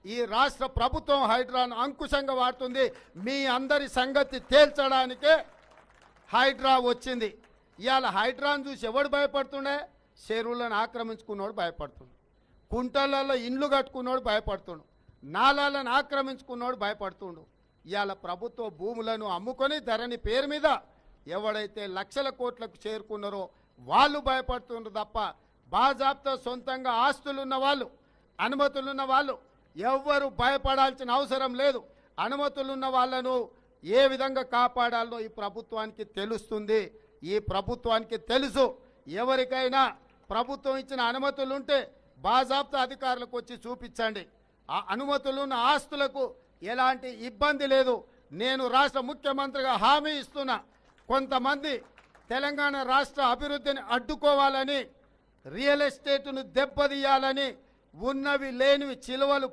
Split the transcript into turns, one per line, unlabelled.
ఈ రాష్ట్ర ప్రభుత్వం హైడ్రాను అంకుశంగా వాడుతుంది. మీ అందరి సంగతి తేల్చడానికే హైడ్రా వచ్చింది. ఇవాళ హైడ్రాను చూసి ఎవడు భయపడుతుండే? చెరువులను ఆక్రమించుకున్నోడు భయపడుతుండు, కుంటలలో ఇండ్లు కట్టుకున్నోడు భయపడుతుండు, నాలాలను ఆక్రమించుకున్నోడు భయపడుతుండు. ఇవాళ ప్రభుత్వ భూములను అమ్ముకొని ధరణి పేరు మీద ఎవడైతే లక్షల కోట్లకు చేరుకున్నారో వాళ్ళు భయపడుతుండ్రు తప్ప బాజాబ్తా సొంతంగా ఆస్తులున్న వాళ్ళు, అనుమతులున్న వాళ్ళు ఎవ్వరు భయపడాల్సిన అవసరం లేదు. అనుమతులున్న వాళ్ళను ఏ విధంగా కాపాడాలో ఈ ప్రభుత్వానికి తెలుస్తుంది. ఈ ప్రభుత్వానికి తెలుసు. ఎవరికైనా ప్రభుత్వం ఇచ్చిన అనుమతులు ఉంటే బాజాబ్తా అధికారులకు వచ్చి చూపించండి. ఆ అనుమతులున్న ఆస్తులకు ఎలాంటి ఇబ్బంది లేదు. నేను రాష్ట్ర ముఖ్యమంత్రిగా హామీ ఇస్తున్నా, కొంతమంది తెలంగాణ రాష్ట్ర అభివృద్ధిని అడ్డుకోవాలని, రియల్ ఎస్టేట్ను దెబ్బతీయాలని ఉన్నవి లేనివి చిలువలు